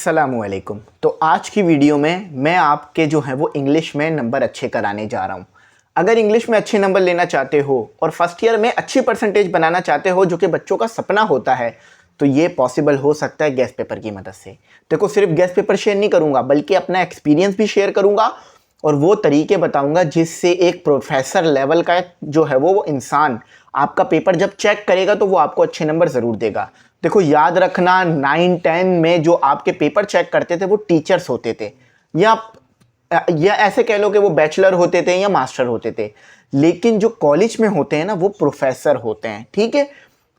अस्सलामुअलैकुम। तो आज की वीडियो में मैं आपके जो है वो इंग्लिश में नंबर अच्छे कराने जा रहा हूँ। अगर इंग्लिश में अच्छे नंबर लेना चाहते हो और फर्स्ट ईयर में अच्छी परसेंटेज बनाना चाहते हो जो कि बच्चों का सपना होता है, तो ये पॉसिबल हो सकता है गेस्ट पेपर की मदद से। देखो, सिर्फ गेस्ट पेपर शेयर नहीं करूँगा बल्कि अपना एक्सपीरियंस भी शेयर करूँगा और वो तरीके बताऊँगा जिससे एक प्रोफेसर लेवल का जो है वो इंसान आपका पेपर जब चेक करेगा तो वो आपको अच्छे नंबर ज़रूर देगा। देखो, याद रखना, 9-10 में जो आपके पेपर चेक करते थे वो टीचर्स होते थे या ऐसे कह लो कि वो बैचलर होते थे या मास्टर होते थे। लेकिन जो कॉलेज में होते हैं ना, वो प्रोफेसर होते हैं। ठीक है,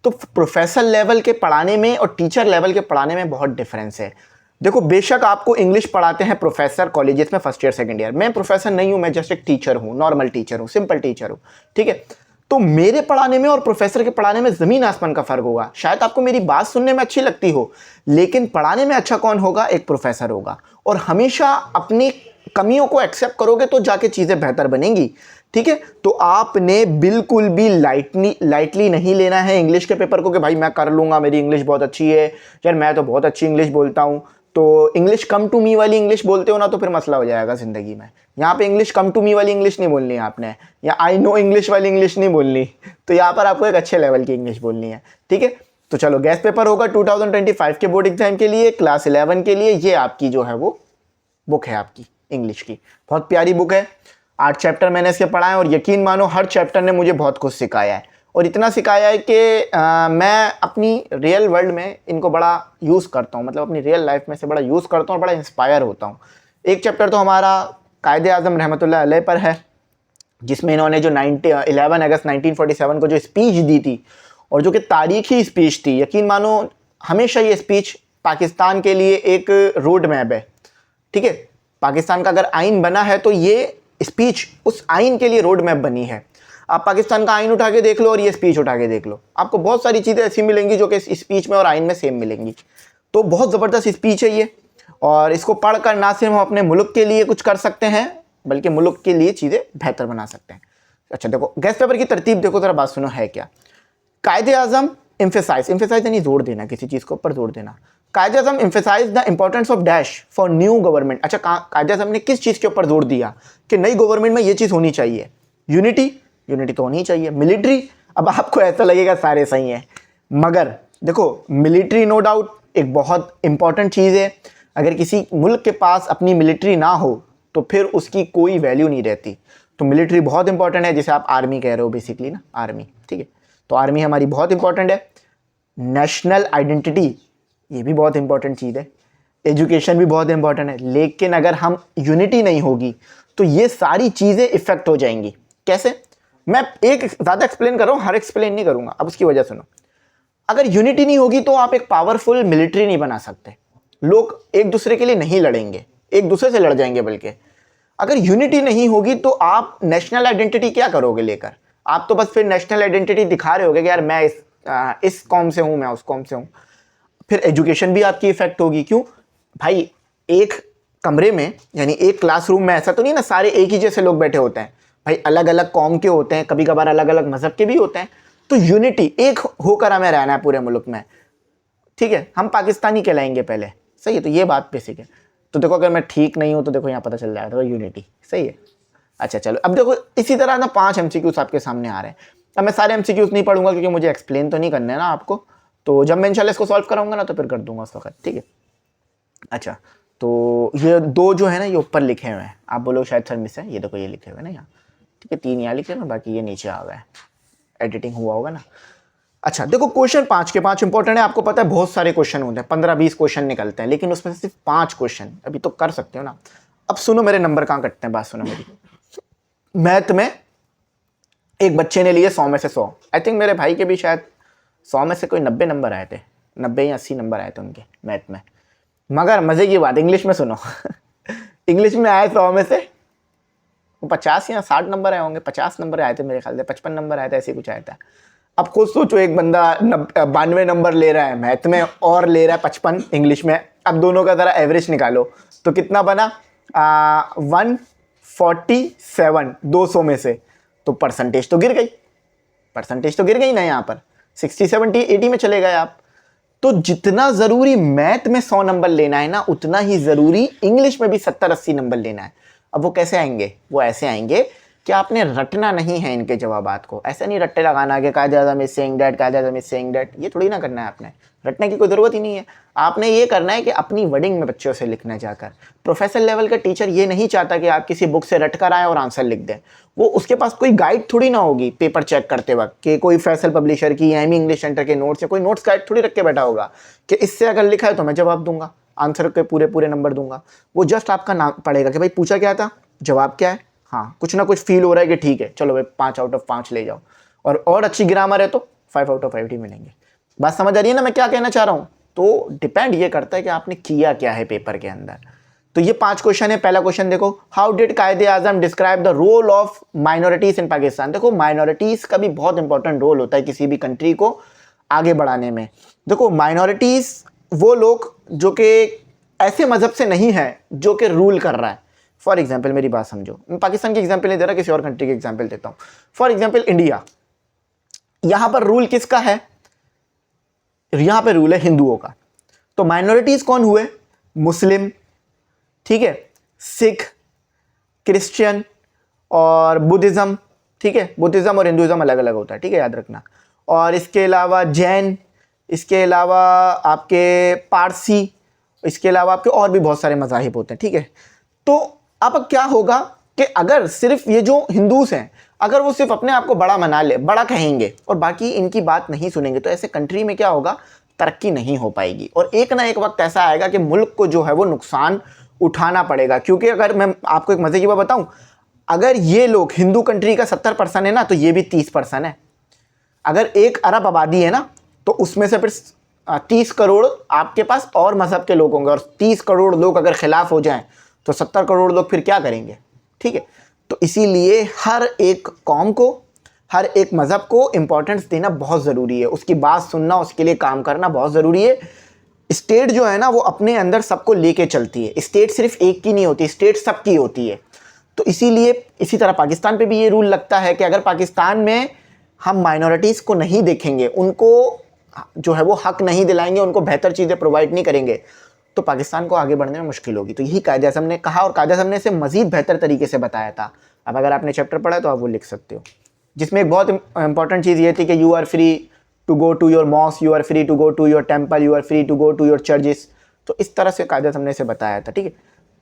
तो प्रोफेसर लेवल के पढ़ाने में और टीचर लेवल के पढ़ाने में बहुत डिफरेंस है। देखो, बेशक आपको इंग्लिश पढ़ाते हैं प्रोफेसर कॉलेजेस में फर्स्ट ईयर सेकंड ईयर। मैं प्रोफेसर नहीं हूं, मैं जस्ट एक टीचर हूं, नॉर्मल टीचर हूं, सिंपल टीचर हूं। ठीक है, तो मेरे पढ़ाने में और प्रोफेसर के पढ़ाने में जमीन आसमान का फर्क होगा। शायद आपको मेरी बात सुनने में अच्छी लगती हो, लेकिन पढ़ाने में अच्छा कौन होगा? एक प्रोफेसर होगा। और हमेशा अपनी कमियों को एक्सेप्ट करोगे तो जाके चीजें बेहतर बनेंगी। ठीक है, तो आपने बिल्कुल भी लाइटली नहीं लेना है इंग्लिश के पेपर को कि भाई मैं कर लूंगा, मेरी इंग्लिश बहुत अच्छी है, यार मैं तो बहुत अच्छी इंग्लिश बोलता हूं। तो इंग्लिश कम टू मी वाली इंग्लिश बोलते हो ना, तो फिर मसला हो जाएगा जिंदगी में। यहाँ पे इंग्लिश कम टू मी वाली इंग्लिश नहीं बोलनी है आपने, या आई नो इंग्लिश वाली इंग्लिश नहीं बोलनी। तो यहाँ पर आपको एक अच्छे लेवल की इंग्लिश बोलनी है। ठीक है, तो चलो, गेस्ट पेपर होगा 2025 के बोर्ड एग्जाम के लिए, क्लास 11 के लिए। ये आपकी जो है वो बुक है आपकी इंग्लिश की, बहुत प्यारी बुक है। 8 चैप्टर मैंने इसके पढ़ा है और यकीन मानो हर चैप्टर ने मुझे बहुत कुछ सिखाया है। और इतना सिखाया है कि मैं अपनी रियल वर्ल्ड में इनको बड़ा यूज़ करता हूँ, मतलब अपनी रियल लाइफ में से बड़ा यूज़ करता हूँ और बड़ा इंस्पायर होता हूँ। एक चैप्टर तो हमारा कायदे आज़म रहमतुल्लाह अलैह पर है, जिसमें इन्होंने जो 11 अगस्त 1947 को जो स्पीच दी थी, और जो कि तारीखी स्पीच थी। यकीन मानो, हमेशा ये स्पीच पाकिस्तान के लिए एक रोड मैप है। ठीक है, पाकिस्तान का अगर आइन बना है तो ये स्पीच उस आइन के लिए रोड मैप बनी है। आप पाकिस्तान का आइन उठा के देख लो और ये स्पीच उठा के देख लो, आपको बहुत सारी चीज़ें ऐसी मिलेंगी जो कि इस स्पीच में और आइन में सेम मिलेंगी। तो बहुत ज़बरदस्त स्पीच है ये, और इसको पढ़कर ना सिर्फ हम अपने मुल्क के लिए कुछ कर सकते हैं बल्कि मुल्क के लिए चीज़ें बेहतर बना सकते हैं। अच्छा देखो, गेस्ट पेपर की तरतीब देखो, ज़रा बात सुनो है क्या। कायदे आज़म एम्फेसाइज यानी जोर देना, किसी चीज़ के ऊपर जोर देना। Quaid Azam emphasised the importance of dash for new government. अच्छा, कायदे आज़म ने किस चीज़ के ऊपर जोर दिया कि नई गवर्नमेंट में ये चीज़ होनी चाहिए? यूनिटी तो होनी चाहिए। मिलिट्री, अब आपको ऐसा लगेगा सारे सही हैं, मगर देखो, मिलिट्री नो डाउट एक बहुत इंपॉर्टेंट चीज़ है। अगर किसी मुल्क के पास अपनी मिलिट्री ना हो तो फिर उसकी कोई वैल्यू नहीं रहती। तो मिलिट्री बहुत इंपॉर्टेंट है, जैसे आप आर्मी कह रहे हो बेसिकली ना, आर्मी। ठीक है, तो आर्मी हमारी बहुत इंपॉर्टेंट है। नेशनल आइडेंटिटी, ये भी बहुत इंपॉर्टेंट चीज़ है। एजुकेशन भी बहुत इंपॉर्टेंट है। लेकिन अगर हम यूनिटी नहीं होगी तो ये सारी चीज़ें इफेक्ट हो जाएंगी। कैसे? मैं एक ज़्यादा एक्सप्लेन कर रहा हूँ, हर एक्सप्लेन नहीं करूँगा। अब उसकी वजह सुनो, अगर यूनिटी नहीं होगी तो आप एक पावरफुल मिलिट्री नहीं बना सकते। लोग एक दूसरे के लिए नहीं लड़ेंगे, एक दूसरे से लड़ जाएंगे। बल्कि अगर यूनिटी नहीं होगी तो आप नेशनल आइडेंटिटी क्या करोगे लेकर? आप तो बस फिर नेशनल आइडेंटिटी दिखा रहे होगे कि यार मैं इस कौम से हूँ, मैं उस कौम से हूँ। फिर एजुकेशन भी आपकी इफेक्ट होगी। क्यों भाई? एक कमरे में, यानी एक क्लासरूम में ऐसा तो नहीं ना सारे एक ही जैसे लोग बैठे होते हैं भाई, अलग अलग कौम के होते हैं, कभी कभार अलग अलग मजहब के भी होते हैं। तो यूनिटी, एक होकर हमें रहना है पूरे मुल्क में। ठीक है, हम पाकिस्तानी कहलाएंगे पहले। सही है, तो ये बात बेसिक है। तो देखो, अगर मैं ठीक नहीं हूं तो देखो यहाँ पता चल जाएगा, तो यूनिटी सही है। अच्छा चलो, अब देखो इसी तरह ना 5 MCQs आपके सामने आ रहे हैं। अब मैं सारे MCQs नहीं पढ़ूंगा क्योंकि मुझे एक्सप्लेन तो नहीं करना है ना आपको। तो जब मैं इंशाल्लाह इसको सॉल्व कराऊंगा ना तो फिर कर दूंगा उस वक्त। ठीक है, अच्छा, तो ये 2 जो है ना, ये ऊपर लिखे हुए हैं। आप बोलो शायद सर मिस है, ये देखो ये लिखे हुए हैं ना यहाँ। ठीक है, 3 यहाँ लिखे हैं, बाकी ये नीचे आ गए, एडिटिंग हुआ होगा ना। अच्छा देखो, क्वेश्चन 5 के 5 इंपॉर्टेंट है। आपको पता है बहुत सारे क्वेश्चन होते हैं, 15-20 क्वेश्चन निकलते हैं, लेकिन उसमें से सिर्फ 5 क्वेश्चन अभी तो कर सकते हो ना। अब सुनो मेरे नंबर कहाँ कटते हैं, बात सुनो मेरी। मैथ में एक बच्चे ने लिए 100 में से 100। आई थिंक मेरे भाई के भी शायद 100 में से कोई 90 नंबर आए थे, 90 या 80 नंबर आए थे उनके मैथ में। मगर मजे की बात, इंग्लिश में सुनो इंग्लिश में आए 100 में से 50 या 60 नंबर आए होंगे, 50 नंबर आए थे मेरे ख्याल से, 55 नंबर आए थे, ऐसे कुछ आया था। अब खुद सोचो, एक बंदा 92 नंबर ले रहा है मैथ में और ले रहा है 55 इंग्लिश में। अब दोनों का जरा एवरेज निकालो तो कितना बना? 147, 200 में से। तो परसेंटेज तो गिर गई, परसेंटेज तो गिर गई ना यहाँ पर, 60, 70, 80 में चले गए आप। तो जितना ज़रूरी मैथ में 100 नंबर लेना है ना, उतना ही ज़रूरी इंग्लिश में भी 70-80 नंबर लेना है। अब वो कैसे आएंगे? वो ऐसे आएंगे कि आपने रटना नहीं है इनके जवाबात को। ऐसा नहीं रट्टे लगाना कि कायदा मिस सेइंग दैट, कायदा मिस सेइंग दैट, ये थोड़ी ना करना है आपने। रटने की कोई ज़रूरत ही नहीं है। आपने ये करना है कि अपनी वर्डिंग में बच्चों से लिखना जाकर। प्रोफेसर लेवल का टीचर ये नहीं चाहता कि आप किसी बुक से रट कर आएँ और आंसर लिख दें। वो उसके पास कोई गाइड थोड़ी ना होगी पेपर चेक करते वक्त कि कोई फैसल पब्लिशर की या एमी इंग्लिश सेंटर के नोट्स या कोई नोट्स गाइड थोड़ी रख के बैठा होगा कि इससे अगर लिखा है तो मैं जवाब दूंगा, आंसर के पूरे पूरे नंबर दूंगा। वो जस्ट आपका नाम पढ़ेगा कि भाई पूछा क्या था, जवाब क्या है, हाँ कुछ ना कुछ फील हो रहा है कि ठीक है चलो भाई 5 आउट ऑफ 5 ले जाओ, और अच्छी ग्रामर है तो 5 आउट ऑफ 5 ही मिलेंगे। बात समझ आ रही है ना मैं क्या कहना चाह रहा हूँ? तो डिपेंड ये करता है कि आपने किया क्या है पेपर के अंदर। तो ये 5 क्वेश्चन है। पहला क्वेश्चन देखो, how did Quaid Azam describe the role of minorities in Pakistan. देखो माइनॉरिटीज का भी बहुत इंपॉर्टेंट रोल होता है किसी भी कंट्री को आगे बढ़ाने में। देखो माइनॉरिटीज वो लोग जो कि ऐसे मजहब से नहीं है जो कि रूल कर रहा है। फॉर एग्जाम्पल मेरी बात समझो, मैं पाकिस्तान की एग्जाम्पल नहीं दे रहा, किसी और कंट्री की एग्जाम्पल देता हूँ। फॉर एग्जाम्पल इंडिया, यहां पर रूल किसका है? यहां पर रूल है हिंदुओं का। तो माइनॉरिटीज कौन हुए? मुस्लिम, ठीक है, सिख, क्रिश्चियन और बुद्धिज्म, ठीक है, बुद्धिज्म और हिंदुइज्म अलग अलग होता है, ठीक है, याद रखना। और इसके अलावा जैन, इसके अलावा आपके पारसी, इसके अलावा आपके और भी बहुत सारे मज़ाहिब होते हैं, ठीक है। तो अब क्या होगा कि अगर सिर्फ ये जो हिंदूस हैं, अगर वो सिर्फ अपने आप को बड़ा मना ले, बड़ा कहेंगे और बाकी इनकी बात नहीं सुनेंगे, तो ऐसे कंट्री में क्या होगा? तरक्की नहीं हो पाएगी। और एक ना एक वक्त ऐसा आएगा कि मुल्क को जो है वो नुकसान उठाना पड़ेगा। क्योंकि अगर मैं आपको एक मजे की बात बताऊं, अगर ये लोग हिंदू कंट्री का 70% है ना, तो ये भी 30% है। अगर 1 अरब आबादी है ना, तो उसमें से फिर 30 करोड़ आपके पास और मजहब के लोग होंगे, और 30 करोड़ लोग अगर खिलाफ हो जाएं तो 70 करोड़ लोग फिर क्या करेंगे? ठीक है। तो इसीलिए हर एक कौम को, हर एक मजहब को इंपॉर्टेंस देना बहुत ज़रूरी है, उसकी बात सुनना, उसके लिए काम करना बहुत ज़रूरी है। स्टेट जो है ना वो अपने अंदर सबको लेके चलती है। स्टेट सिर्फ एक की नहीं होती, स्टेट सबकी होती है। तो इसीलिए इसी तरह पाकिस्तान पे भी ये रूल लगता है कि अगर पाकिस्तान में हम माइनॉरिटीज़ को नहीं देखेंगे, उनको जो है वो हक नहीं दिलाएंगे, उनको बेहतर चीज़ें प्रोवाइड नहीं करेंगे, तो पाकिस्तान को आगे बढ़ने में मुश्किल होगी। तो यही कायदे आज़म ने कहा, और कायदे आज़म ने इसे मज़ीद बेहतर तरीके से बताया था। अब अगर आपने चैप्टर पढ़ा तो आप वो लिख सकते हो, जिसमें एक बहुत इंपॉर्टेंट चीज़ ये थी कि you are free to go to your mosque, you are free to go to your temple, you are free to go to your churches. तो इस तरह से कायदे हमने इसे बताया था, ठीक है।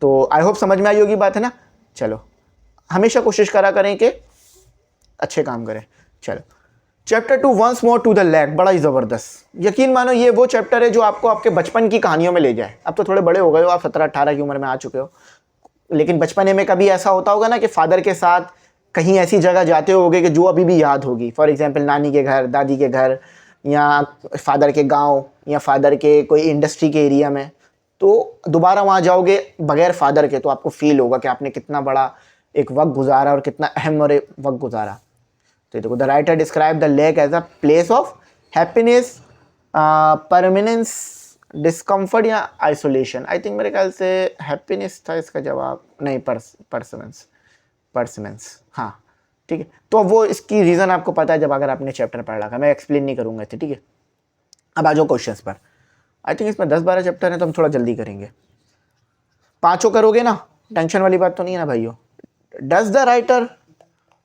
तो आई होप समझ में आई होगी बात, है ना। चलो, हमेशा कोशिश करा करें कि अच्छे काम करें। चलो, chapter 2 once more to the lake, बड़ा ही ज़बरदस्त। यकीन मानो ये वो चैप्टर है जो आपको आपके बचपन की कहानियों में ले जाए। अब तो थोड़े बड़े हो गए हो, आप 17-18 की उम्र में आ चुके हो, लेकिन बचपने में कभी ऐसा होता होगा ना कि फादर के साथ कहीं ऐसी जगह जाते होगे कि जो अभी भी याद होगी। फॉर एग्जांपल नानी के घर, दादी के घर, या फादर के गांव, या फादर के कोई इंडस्ट्री के एरिया में। तो दोबारा वहाँ जाओगे बगैर फादर के, तो आपको फील होगा कि आपने कितना बड़ा एक वक्त गुजारा और कितना अहम और एक वक्त गुजारा। तो देखो, the writer describe the lake as a place of happiness, permanence, discomfort या आइसोलेशन। आई थिंक मेरे ख्याल से हैप्पीनेस था इसका जवाब, नहीं, परसिमेंस, हाँ, ठीक है। तो वो इसकी रीज़न आपको पता है जब अगर आपने चैप्टर पढ़ रखा, मैं एक्सप्लेन नहीं करूँगा इसे, ठीक है। अब आ जाओ क्वेश्चंस पर। आई थिंक इसमें 10-12 चैप्टर हैं, तो हम थोड़ा जल्दी करेंगे। 5 करोगे ना, टेंशन वाली बात तो नहीं है ना भाइयों। Does the writer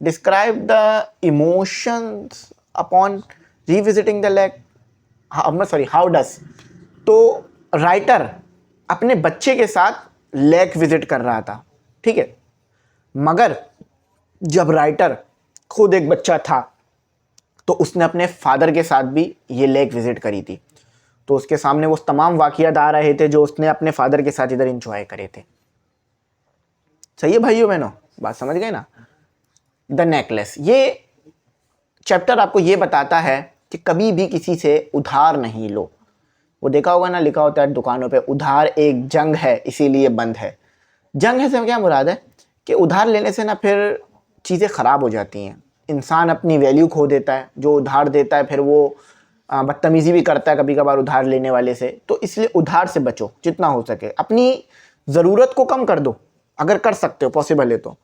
describe the emotions upon revisiting the lake, how does. तो राइटर अपने बच्चे के साथ लेक विजिट कर रहा था, ठीक है, मगर जब राइटर खुद एक बच्चा था तो उसने अपने फादर के साथ भी ये लेक विजिट करी थी। तो उसके सामने वो तमाम वाक़ियात आ रहे थे जो उसने अपने फादर के साथ इधर एंजॉय करे थे। सही है भाइयों बहनों, बात समझ गए ना। द नेकलेस, ये चैप्टर आपको ये बताता है कि कभी भी किसी से उधार नहीं लो। वो देखा होगा ना, लिखा होता है दुकानों पे, उधार एक जंग है इसीलिए बंद है। जंग है से क्या मुराद है कि उधार लेने से ना फिर चीज़ें ख़राब हो जाती हैं, इंसान अपनी वैल्यू खो देता है। जो उधार देता है फिर वो बदतमीज़ी भी करता है कभी कभार उधार लेने वाले से। तो इसलिए उधार से बचो जितना हो सके, अपनी ज़रूरत को कम कर दो अगर कर सकते हो, पॉसिबल है तो,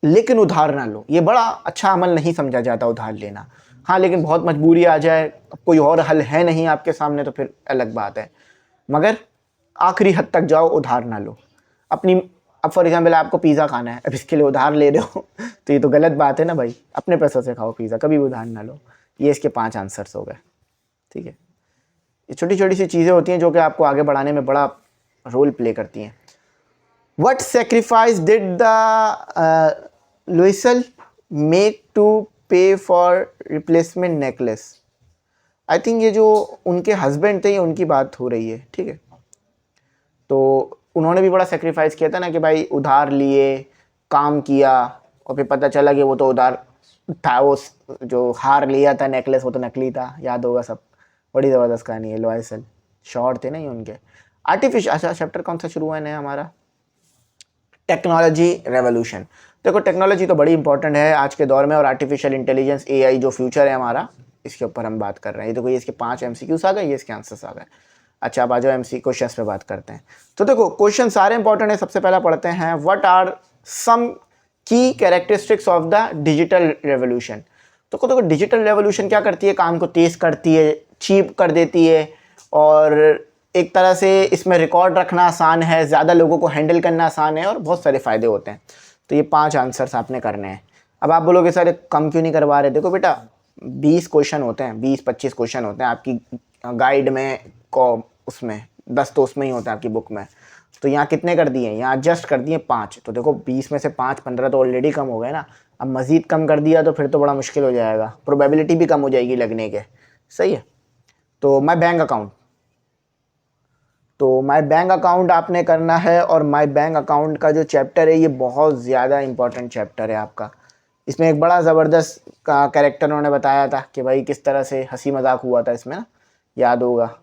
लेकिन उधार ना लो। ये बड़ा अच्छा अमल नहीं समझा जाता उधार लेना। हाँ, लेकिन बहुत मजबूरी आ जाए, कोई और हल है नहीं आपके सामने, तो फिर अलग बात है। मगर आखिरी हद तक जाओ, उधार ना लो अपनी। अब फॉर एग्जाम्पल आपको पिज़्ज़ा खाना है, अब इसके लिए उधार ले रहे हो तो ये तो गलत बात है ना भाई। अपने पैसों से खाओ पिज़्ज़ा, कभी भी उधार ना लो। ये इसके 5 आंसर्स हो गए, ठीक है। ये छोटी छोटी सी चीज़ें होती हैं जो कि आपको आगे बढ़ाने में बड़ा रोल प्ले करती हैं। What sacrifice did the Loisel make to pay for replacement necklace? I think ये जो उनके हस्बैंड थे, ये उनकी बात हो रही है, ठीक है। तो उन्होंने भी बड़ा सेक्रीफाइस किया था ना, कि भाई उधार लिए, काम किया, और फिर पता चला कि वो तो उधार था, वो जो हार लिया था नेकलेस वो तो नकली था, याद होगा सब। बड़ी ज़बरदस्त कहानी है। लॉयसल शॉर्ट थे ना ये उनके। आर्टिफिशियल, अच्छा चैप्टर कौन सा शुरू हुआ है हमारा? Technology revolution. देखो टेक्नोलॉजी तो बड़ी इंपॉर्टेंट है आज के दौर में, और आर्टिफिशियल इंटेलिजेंस, एआई जो फ्यूचर है हमारा, इसके ऊपर हम बात कर रहे हैं। ये देखो, ये इसके 5 एमसीक्यूज आ गए, ये इसके आंसर्स आ गए। अच्छा, अब आ जाओ एमसी क्वेश्चंस पे बात करते हैं। तो देखो क्वेश्चन सारे इंपॉर्टेंट है। सबसे पहला पढ़ते हैं, व्हाट आर सम की characteristics of the digital revolution. तो देखो डिजिटल रेवोल्यूशन क्या करती है? काम को तेज़ करती है, चीप कर देती है, और एक तरह से इसमें रिकॉर्ड रखना आसान है, ज़्यादा लोगों को हैंडल करना आसान है, और बहुत सारे फ़ायदे होते हैं। तो ये 5 आंसर्स आपने करने हैं। अब आप बोलोगे सर कम क्यों नहीं करवा रहे? देखो बेटा, 20 क्वेश्चन होते हैं, 20-25 क्वेश्चन होते हैं आपकी गाइड में, को उसमें 10 तो उसमें ही होता है आपकी बुक में। तो यहाँ कितने कर दिए? यहाँ एडजस्ट कर दिए 5। तो देखो 20 में से 5, 15 तो ऑलरेडी कम हो गए ना। अब मज़ीद कम कर दिया तो फिर तो बड़ा मुश्किल हो जाएगा, प्रोबेबिलिटी भी कम हो जाएगी लगने के। सही है। तो माई बैंक अकाउंट, तो माई बैंक अकाउंट आपने करना है। और माई बैंक अकाउंट का जो चैप्टर है, ये बहुत ज़्यादा इंपॉर्टेंट चैप्टर है आपका। इसमें एक बड़ा ज़बरदस्त का कैरेक्टर उन्होंने बताया था कि भाई किस तरह से हंसी मजाक हुआ था इसमें ना, याद होगा।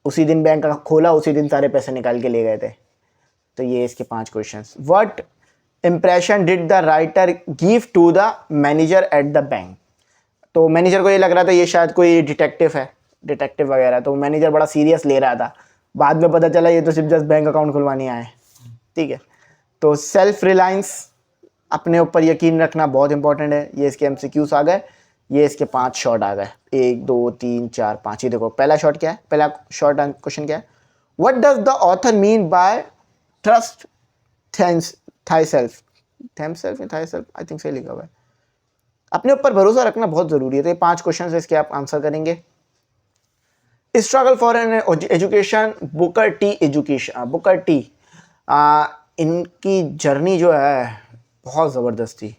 उसी दिन बैंक खोला, उसी दिन सारे पैसे निकाल के ले गए थे। तो ये इसके 5 questions. What impression did the writer give to the manager at the bank? तो मैनेजर को ये लग रहा था ये शायद कोई डिटेक्टिव है, डिटेक्टिव वगैरह। तो मैनेजर बड़ा सीरियस ले रहा था। बाद में पता चला ये तो सिर्फ जस्ट बैंक अकाउंट खुलवाने आए, ठीक है। तो सेल्फ रिलायंस, अपने ऊपर यकीन रखना बहुत इंपॉर्टेंट है। ये इसके एमसीक्यूज आ गए, ये इसके 5 शॉर्ट आ गए। 1 2 3 4 5। ही देखो पहला शॉर्ट क्या है, पहला शॉर्ट क्वेश्चन क्या है? What does the author mean by trust thyself? Thyself, I think सही लिखा हुआ है। अपने ऊपर भरोसा रखना बहुत जरूरी है। तो ये 5 क्वेश्चन है, इसके आप आंसर करेंगे। Struggle for an education, Booker T education, Booker T, इनकी जर्नी जो है बहुत ज़बरदस्त थी।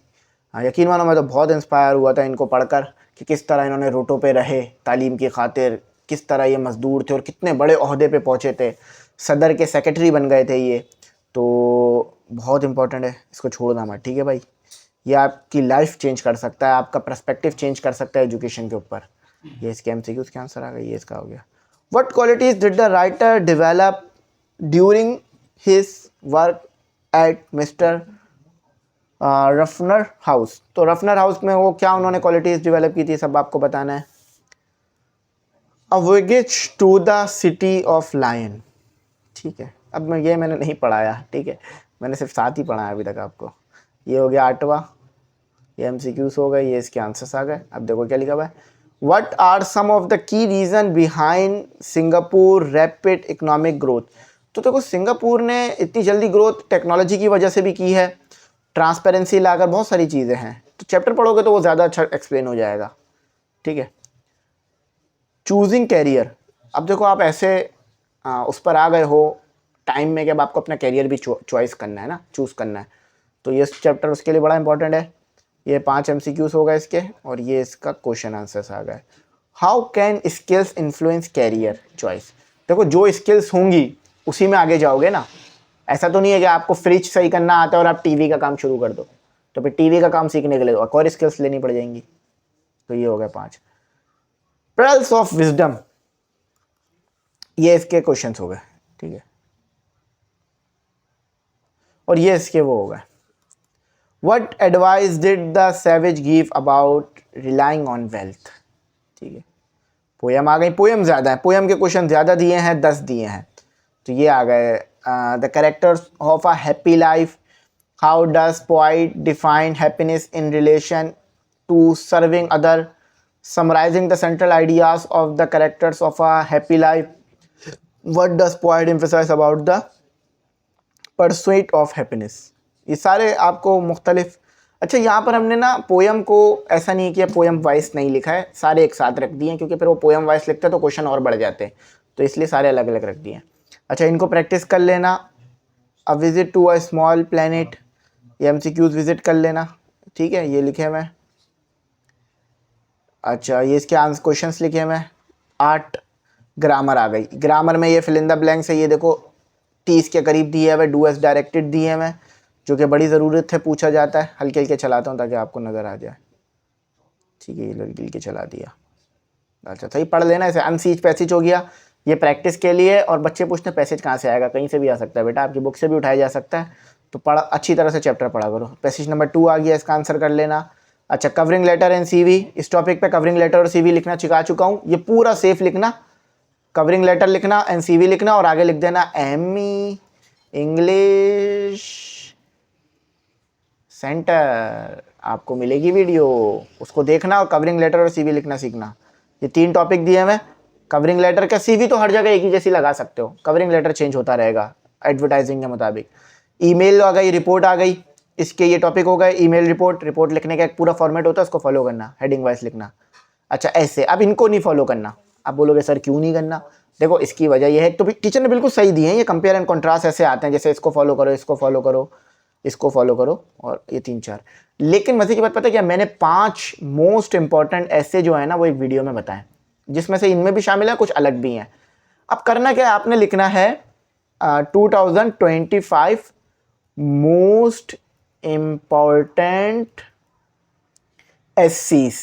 यकीन मानो मैं तो बहुत इंस्पायर हुआ था इनको पढ़कर, कि किस तरह इन्होंने रोटों पे रहे तालीम की खातिर, किस तरह ये मज़दूर थे और कितने बड़े ओहदे पे पहुँचे थे। सदर के सेक्रेटरी बन गए थे ये। तो बहुत इंपॉर्टेंट है, इसको छोड़ना मत, ठीक है भाई। ये आपकी लाइफ चेंज कर सकता है, आपका पर्सपेक्टिव चेंज कर सकता है एजुकेशन के ऊपर। ये इसके एमसीक्यूज के आंसर आ गए, ये इसका हो गया। What qualities did the writer develop during his work at mister Ruffner house? तो रफनर हाउस में वो क्या उन्होंने क्वालिटीज डेवलप की थी, सब आपको बताना है। A voyage to the city of lion, ठीक है। अब मैंने नहीं पढ़ाया, ठीक है, मैंने सिर्फ 7 ही पढ़ा है अभी तक आपको। ये हो गया 8वां, ये एमसीक्यूज हो गए, ये इसके आंसर्स आ गए। अब देखो क्या लिखा हुआ है। What are some of the key reason behind Singapore rapid economic growth? तो देखो सिंगापुर ने इतनी जल्दी ग्रोथ टेक्नोलॉजी की वजह से भी की है, ट्रांसपेरेंसी लाकर, बहुत सारी चीज़ें हैं। तो चैप्टर पढ़ोगे तो वो ज़्यादा अच्छा एक्सप्लेन हो जाएगा, ठीक है। चूजिंग कैरियर, अब देखो आप ऐसे उस पर आ गए हो टाइम में कि अब आपको अपना कैरियर भी चॉइस करना है ना, चूज़ करना है। तो ये चैप्टर उसके लिए बड़ा इंपॉर्टेंट है। ये 5 एमसीक्यूज हो गए इसके, और ये इसका क्वेश्चन आंसर्स आ गए। How can skills influence career choice? देखो जो स्किल्स होंगी उसी में आगे जाओगे ना। ऐसा तो नहीं है कि आपको फ्रिज सही करना आता है और आप टीवी का काम शुरू कर दो, तो फिर टीवी का काम सीखने के लिए और स्किल्स लेनी पड़ जाएंगी। तो ये हो गया 5। पेर्ल्स ऑफ विजडम, ये इसके क्वेश्चंस हो गए, ठीक है। और ये इसके वो हो गए। What advice did the savage give about relying on wealth? ठीक है। पोयम आ गई, पोयम ज़्यादा है, पोयम के क्वेश्चन ज़्यादा दिए हैं, 10 दिए हैं। तो ये आ गए। The characters of a happy life, how does poet define happiness in relation to serving other, summarising the central ideas of the characters of a happy life, what does poet emphasise about the pursuit of happiness. ये सारे आपको मुख्तलिफ। अच्छा, यहाँ पर हमने ना poem को ऐसा नहीं किया, पोयम वाइज नहीं लिखा है, सारे एक साथ रख दिए हैं, क्योंकि फिर वो पोयम वाइज लिखते हैं तो क्वेश्चन और बढ़ जाते हैं, तो इसलिए सारे अलग अलग रख दिए हैं। अच्छा, इनको प्रैक्टिस कर लेना। A visit to a small planet, ये एमसीक्यूज विजिट कर लेना, ठीक है, ये लिखे मैं। अच्छा, ये इसके आंसर क्वेश्चंस लिखे मैं। 8 ग्रामर आ गई। ग्रामर में ये फिल इन द ब्लैंक्स है, ये देखो 30 के करीब दिए है, डू एज डायरेक्टेड दिए हैं मैं, जो कि बड़ी ज़रूरत है, पूछा जाता है। हल्के हल्के चलाता हूँ ताकि आपको नज़र आ जाए, ठीक है, ये हल्के हल्के चला दिया। अच्छा, सही पढ़ लेना इसे। अनसीज पैसेज हो गया, ये प्रैक्टिस के लिए। और बच्चे पूछते हैं पैसेज कहाँ से आएगा, कहीं से भी आ सकता है बेटा, आपकी बुक से भी उठाया जा सकता है, तो पढ़ अच्छी तरह से चैप्टर पढ़ा करो। पैसेज नंबर 2 आ गया, इसका आंसर कर लेना। अच्छा, कवरिंग लेटर एंड सीवी, इस टॉपिक पे कवरिंग लेटर और सीवी लिखना सिखा चुका हूँ, ये पूरा सेफ लिखना। कवरिंग लेटर लिखना, एंड सीवी लिखना, और आगे लिख देना एमई इंग्लिश सेंटर। आपको मिलेगी वीडियो, उसको देखना और कवरिंग लेटर और सीवी लिखना सीखना। ये 3 टॉपिक दिए मैं। कवरिंग लेटर का, सीवी तो हर जगह एक ही जैसी लगा सकते हो, कवरिंग लेटर चेंज होता रहेगा एडवर्टाइजिंग के मुताबिक। ईमेल आ गई, रिपोर्ट आ गई, इसके ये टॉपिक हो गए। ईमेल रिपोर्ट, रिपोर्ट लिखने का एक पूरा फॉर्मेट होता है, उसको फॉलो करना, हेडिंग वाइज लिखना। अच्छा, ऐसे अब इनको नहीं फॉलो करना। आप बोलोगे सर क्यों नहीं करना, देखो इसकी वजह यह है, तो टीचर ने बिल्कुल सही दिए हैं, ये कंपेयर एंड कंट्रास्ट ऐसे आते हैं, जैसे इसको फॉलो करो, इसको फॉलो करो, इसको फॉलो करो, और ये 3-4। लेकिन मजे की बात पता है क्या, मैंने 5 मोस्ट इंपॉर्टेंट ऐसे जो है ना वो एक वीडियो में बताएं, जिसमें से इनमें भी शामिल है, कुछ अलग भी हैं। अब करना क्या है, आपने लिखना है 2025 मोस्ट इम्पॉर्टेंट एससीस,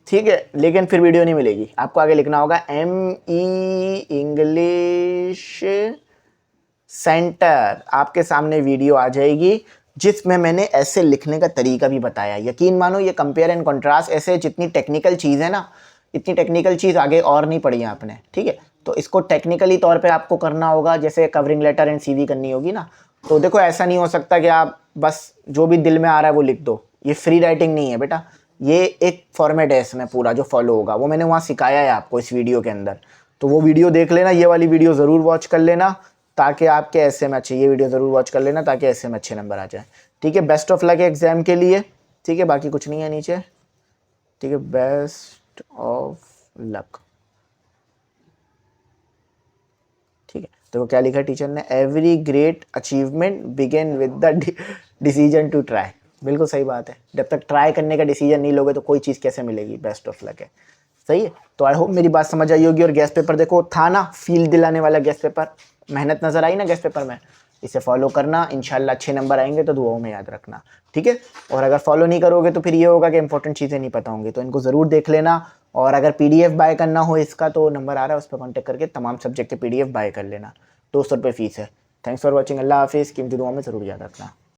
ठीक है। लेकिन फिर वीडियो नहीं मिलेगी, आपको आगे लिखना होगा एमई इंग्लिश सेंटर। आपके सामने वीडियो आ जाएगी जिसमें मैंने ऐसे लिखने का तरीका भी बताया। यकीन मानो, ये कंपेयर एंड कंट्रास्ट ऐसे जितनी टेक्निकल चीज़ है ना, इतनी टेक्निकल चीज़ आगे और नहीं पढ़ी है आपने, ठीक है। तो इसको टेक्निकली तौर पे आपको करना होगा, जैसे कवरिंग लेटर एंड सीवी करनी होगी ना। तो देखो, ऐसा नहीं हो सकता कि आप बस जो भी दिल में आ रहा है वो लिख दो, ये फ्री राइटिंग नहीं है बेटा, ये एक फॉर्मेट है इसमें पूरा जो फॉलो होगा, वो मैंने वहाँ सिखाया है आपको इस वीडियो के अंदर। तो वो वीडियो देख लेना, ये वाली वीडियो ज़रूर वॉच कर लेना, ताकि आपके ऐसे में अच्छे, ये वीडियो ज़रूर वॉच कर लेना ताकि ऐसे में अच्छे नंबर आ जाए, ठीक है। बेस्ट ऑफ लक एग्जाम के लिए, ठीक है, बाकी कुछ नहीं है नीचे, ठीक है, बेस्ट ऑफ लक, ठीक है। तो क्या लिखा टीचर ने, every great achievement begin with the decision to try. बिल्कुल सही बात है, जब तक ट्राई करने का डिसीजन नहीं लोगे तो कोई चीज़ कैसे मिलेगी। बेस्ट ऑफ लक है, सही है। तो आई होप मेरी बात समझ आई होगी। और गैस पेपर देखो था ना, फील दिलाने वाला गैस पेपर, मेहनत नज़र आई ना गैस पेपर में, इसे फॉलो करना, इंशाल्लाह अच्छे नंबर आएंगे, तो दुआओं में याद रखना, ठीक है। और अगर फॉलो नहीं करोगे तो फिर ये होगा कि इंपॉर्टेंट चीज़ें नहीं पता होंगी, तो इनको ज़रूर देख लेना। और अगर पीडीएफ बाय करना हो इसका, तो नंबर आ रहा है, उस पर कॉन्टैक्ट करके तमाम सब्जेक्ट के पीडीएफ बाय कर लेना। 200 रुपये फ़ीस है। थैंक्स फॉर वॉचिंग, अल्लाह हाफिज़। कीमती दुआ में ज़रूर याद रखना।